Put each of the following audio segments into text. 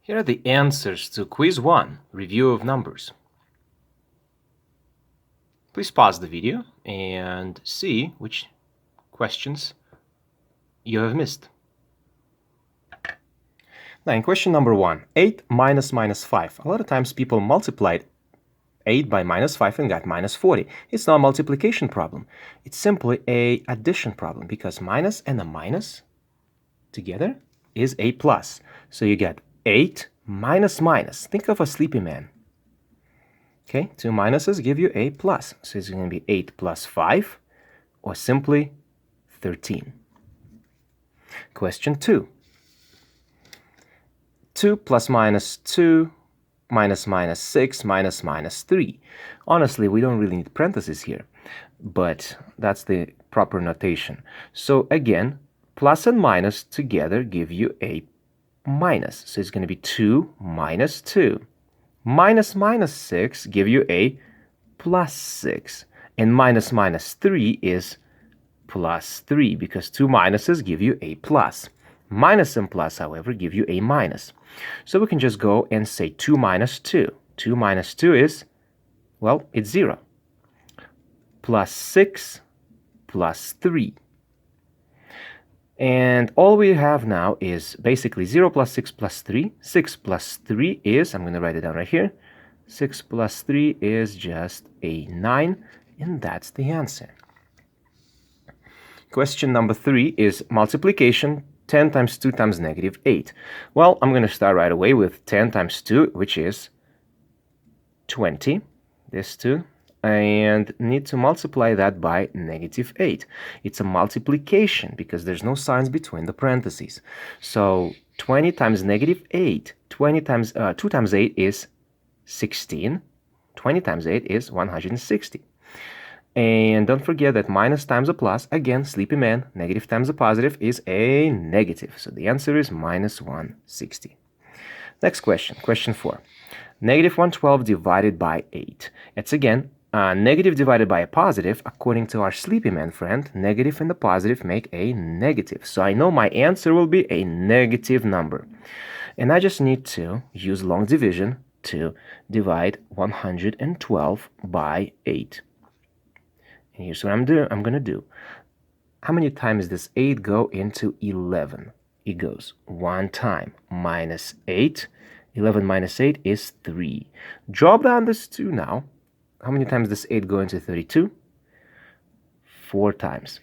Here are the answers to Quiz 1, Review of Numbers. Please pause the video and see which questions you have missed. Now, in question number 1, 8 minus 5. A lot of times people multiplied 8 by minus 5 and got minus 40. It's not a multiplication problem. It's simply a addition problem because minus and a minus together is a plus. So you get 8 minus minus. Think of a sleepy man. Okay, two minuses give you a plus. So it's going to be 8 plus 5 or simply 13. Question 2. 2 plus minus 2 minus 6 minus 3. Honestly, we don't really need parentheses here, but that's the proper notation. So again, plus and minus together give you a minus. So it's going to be 2 minus 2. Minus 6 give you a plus 6. And minus 3 is plus 3 because two minuses give you a plus. Minus and plus, however, give you a minus. So we can just go and say 2 minus 2. 2 minus 2 is, well, it's 0. Plus 6 plus 3. And all we have now is basically 0 plus 6 plus 3. 6 plus 3 is, I'm going to write it down right here. 6 plus 3 is just a 9, and that's the answer. Question number 3 is multiplication. 10 times 2 times negative 8. Well, I'm going to start right away with 10 times 2, which is 20. This 2. And need to multiply that by negative 8. It's a multiplication because there's no signs between the parentheses. So 20 times negative 8. 2 times 8 is 16. 20 times 8 is 160. And don't forget that minus times a plus, again, sleepy man, negative times a positive is a negative. So the answer is minus 160. Next question, question 4. Negative 112 divided by 8. It's again, negative divided by a positive. According to our sleepy man friend, negative and the positive make a negative. So I know my answer will be a negative number. And I just need to use long division to divide 112 by 8. And here's what I'm going to do. How many times does 8 go into 11? It goes 1 time. Minus 8. 11 minus 8 is 3. Drop down this 2 now. How many times does 8 go into 32? 4 times.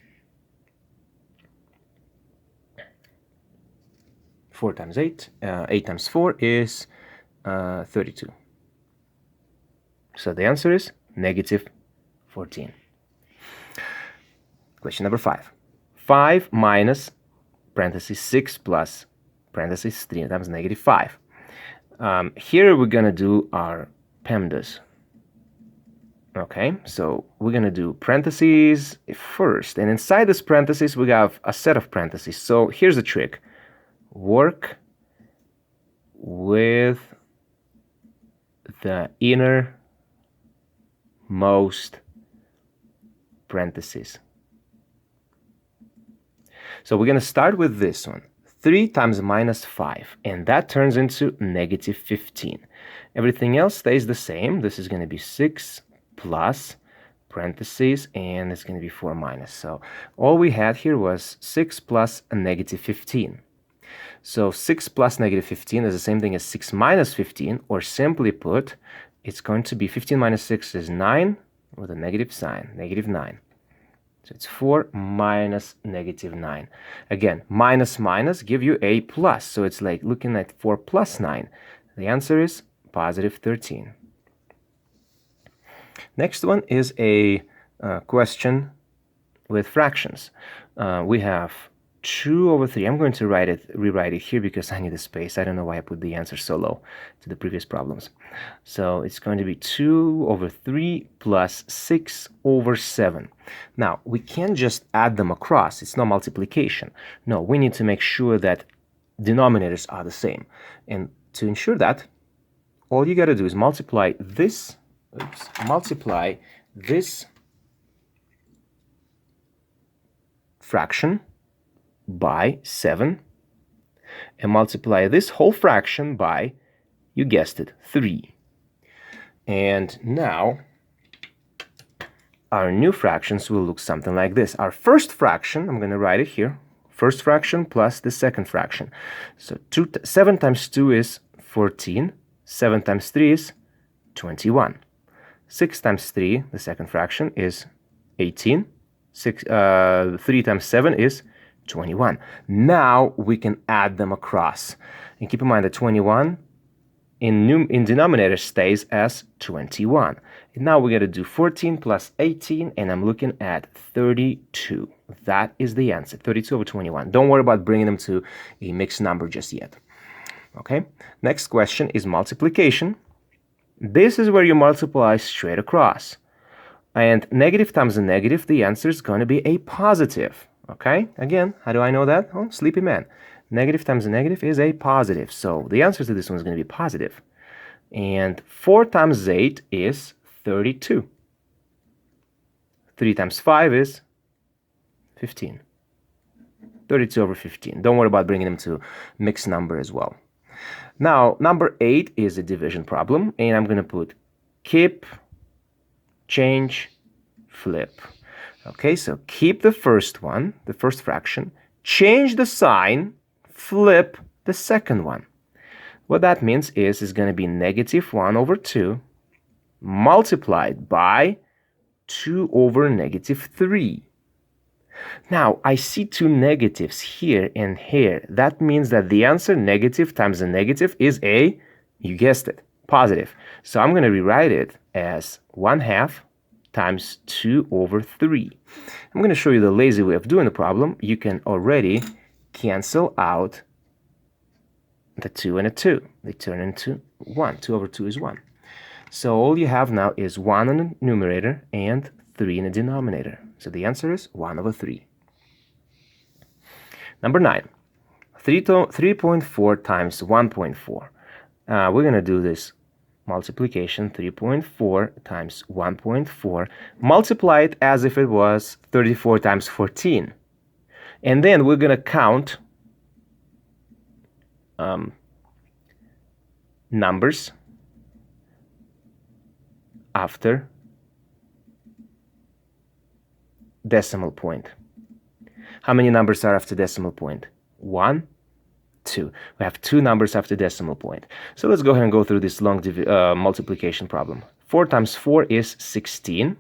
4 times 8. 8 times 4 is 32. So the answer is negative 14. Question number 5. 5 minus, parentheses, 6 plus, parentheses, 3 times negative 5. Here we're going to do our PEMDAS. Okay, so we're going to do parentheses first. And inside this parentheses, we have a set of parentheses. So here's the trick. Work with the innermost parentheses. So we're going to start with this one. 3 times minus 5, and that turns into negative 15. Everything else stays the same. This is going to be 6 plus parentheses, and it's going to be 4 minus. So all we had here was 6 plus a negative 15. So 6 plus negative 15 is the same thing as 6 minus 15, or simply put, it's going to be 15 minus 6 is 9 with a negative sign, negative 9. So it's 4 minus negative 9. Again, minus minus give you a plus. So it's like looking at 4 plus 9. The answer is positive 13. Next one is a question with fractions. We have 2 over 3. I'm going to rewrite it here because I need a space. I don't know why I put the answer so low to the previous problems. So it's going to be 2 over 3 plus 6 over 7. Now, we can't just add them across. It's not multiplication. No, we need to make sure that denominators are the same. And to ensure that, all you got to do is multiply this fraction by 7 and multiply this whole fraction by, you guessed it, 3. And now our new fractions will look something like this. Our first fraction, I'm going to write it here, first fraction plus the second fraction. So 7 times 2 is 14, 7 times 3 is 21. 6 times 3, the second fraction, is 18. 3 times 7 is 21. Now we can add them across. And keep in mind that 21 in denominator stays as 21. And now we got to do 14 plus 18, and I'm looking at 32. That is the answer, 32 over 21. Don't worry about bringing them to a mixed number just yet. Okay, next question is multiplication. This is where you multiply straight across. And negative times a negative, the answer is going to be a positive. Okay, again, how do I know that? Oh, sleepy man. Negative times a negative is a positive. So the answer to this one is going to be positive. And 4 times 8 is 32. 3 times 5 is 15. 32 over 15. Don't worry about bringing them to mixed number as well. Now, number 8 is a division problem, and I'm going to put keep, change, flip. Okay, so keep the first one, the first fraction, change the sign, flip the second one. What that means is it's going to be negative 1 over 2 multiplied by 2 over negative 3. Now, I see 2 negatives here and here. That means that the answer, negative times a negative, is a, you guessed it, positive. So I'm going to rewrite it as 1/2 times 2 over 3. I'm going to show you the lazy way of doing the problem. You can already cancel out the 2 and a 2. They turn into 1. 2 over 2 is 1. So all you have now is 1 in the numerator and 3 in the denominator. So the answer is 1 over 3. Number 9, 3.4 times 1.4. We're going to do this multiplication, 3.4 times 1.4. Multiply it as if it was 34 times 14. And then we're going to count numbers after decimal point. How many numbers are after decimal point? 1, 2. We have 2 numbers after decimal point. So let's go ahead and go through this long multiplication problem. 4 times 4 is 16. I'm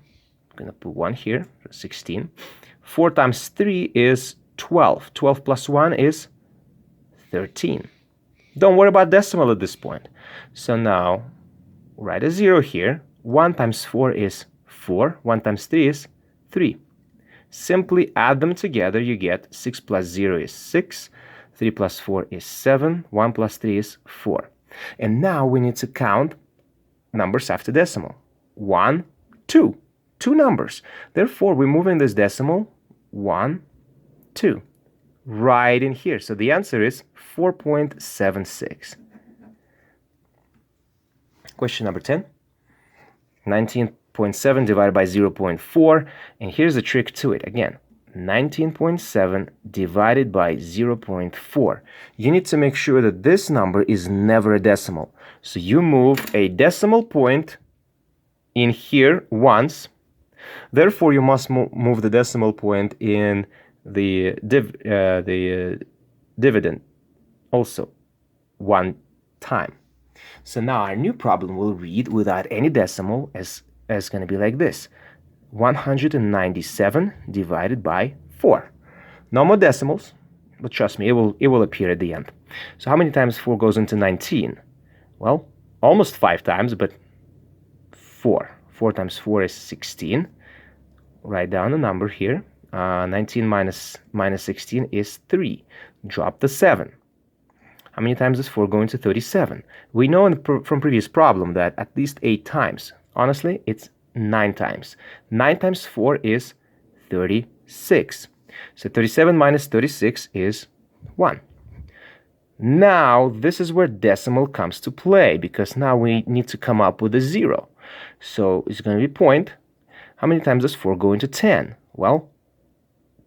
going to put 1 here, 16. 4 times 3 is 12. 12 plus 1 is 13. Don't worry about decimal at this point. So now, write a 0 here. 1 times 4 is 4. 1 times 3 is 3. Simply add them together, you get 6 plus 0 is 6, 3 plus 4 is 7, 1 plus 3 is 4. And now we need to count numbers after decimal. 1, 2. 2 numbers. Therefore, we're moving this decimal 1, 2. Right in here. So the answer is 4.76. Question number 10. 19.7 divided by 0.4, and here's the trick to it. Again, 19.7 divided by 0.4. You need to make sure that this number is never a decimal. So you move a decimal point in here once. Therefore, you must move the decimal point in the dividend also one time. So now our new problem will read without any decimal as going to be like this. 197 divided by 4. No more decimals, but trust me, it will appear at the end. So how many times 4 goes into 19? Well, almost 5 times, but 4. 4 times 4 is 16. Write down the number here. 19 minus 16 is 3. Drop the 7. How many times does 4 go into 37? We know from previous problem that at least 8 times. Honestly, it's 9 times. 9 times 4 is 36. So 37 minus 36 is 1. Now, this is where decimal comes to play, because now we need to come up with a 0. So it's going to be point. How many times does 4 go into 10? Well,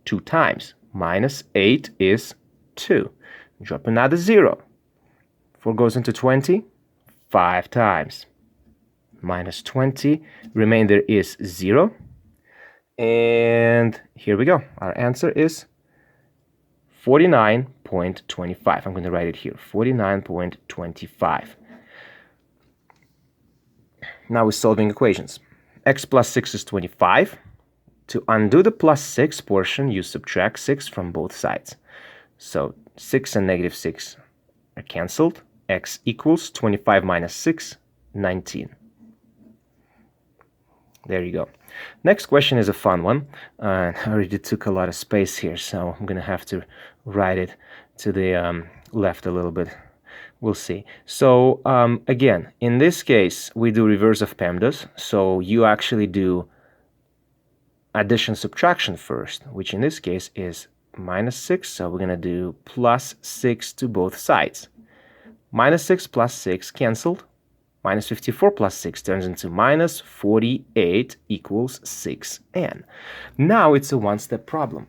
2 times. Minus 8 is 2. drop another 0. 4 goes into 20 5 times. Minus 20, remainder is 0. And here we go. Our answer is 49.25. I'm going to write it here, 49.25. Now we're solving equations. X plus 6 is 25. To undo the plus 6 portion, you subtract 6 from both sides. So 6 and negative 6 are canceled. X equals 25 minus 6, 19. There you go. Next question is a fun one. I already took a lot of space here, so I'm going to have to write it to the left a little bit. We'll see. So again, in this case, we do reverse of PEMDAS. So you actually do addition subtraction first, which in this case is minus 6. So we're going to do plus 6 to both sides. Minus 6 plus 6 canceled. Minus 54 plus 6 turns into minus 48 equals 6n. Now it's a one-step problem.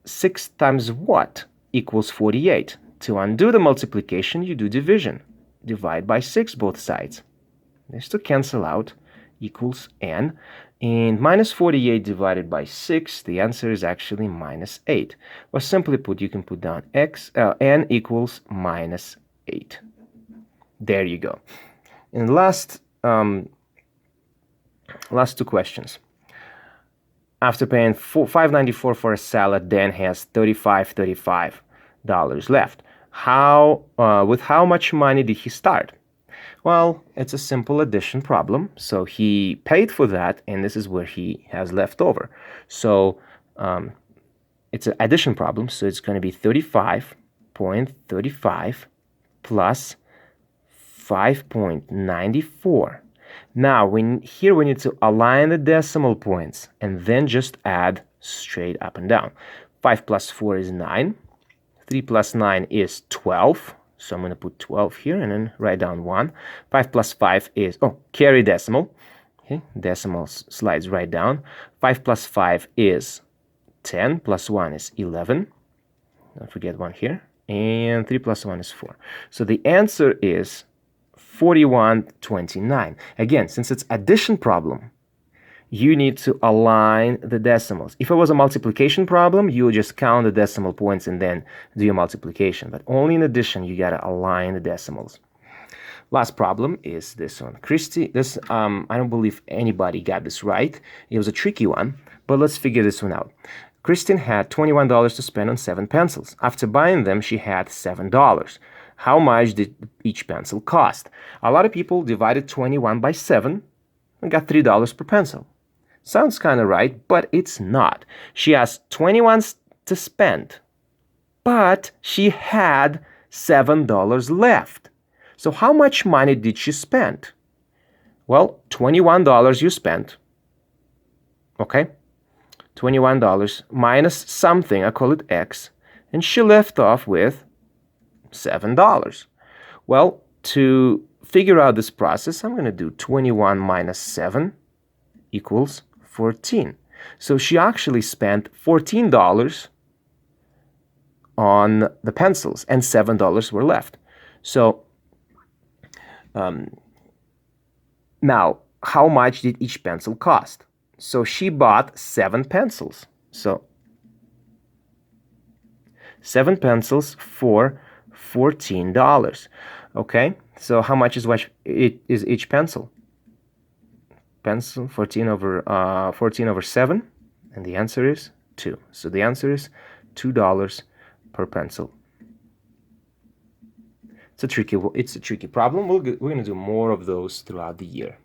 6 times what equals 48? To undo the multiplication, you do division. Divide by 6 both sides. This to cancel out equals n. And minus 48 divided by 6, the answer is actually minus 8. Or simply put, you can put down n equals minus 8. There you go. And last two questions. After paying $5.94 for a salad, Dan has $35 left. With how much money did he start? Well, it's a simple addition problem. So he paid for that, and this is where he has left over. So it's an addition problem. So it's going to be 35.35 plus 5.94. Now, here we need to align the decimal points and then just add straight up and down. 5 plus 4 is 9. 3 plus 9 is 12. So I'm going to put 12 here and then write down 1. 5 plus 5 is, carry decimal. Okay, decimal slides right down. 5 plus 5 is 10. Plus 1 is 11. Don't forget 1 here. And 3 plus 1 is 4. So the answer is 41.29. Again, since it's addition problem, you need to align the decimals. If it was a multiplication problem, you would just count the decimal points and then do your multiplication. But only in addition, you got to align the decimals. Last problem is this one. Christy, I don't believe anybody got this right. It was a tricky one, but let's figure this one out. Christine had $21 to spend on 7 pencils. After buying them, she had $7. How much did each pencil cost? A lot of people divided 21 by 7 and got $3 per pencil. Sounds kind of right, but it's not. She has 21 to spend, but she had $7 left. So how much money did she spend? Well, $21 you spent. Okay? $21 minus something, I call it X, and she left off with $7. Well, to figure out this process, I'm going to do 21 minus 7 equals 14. So she actually spent $14 on the pencils and $7 were left. So now, how much did each pencil cost? So she bought 7 pencils. So 7 pencils for $14. Okay, so how much is each pencil? Pencil 14 over 7, and the answer is 2. So the answer is $2 per pencil. It's a tricky problem. We're going to do more of those throughout the year.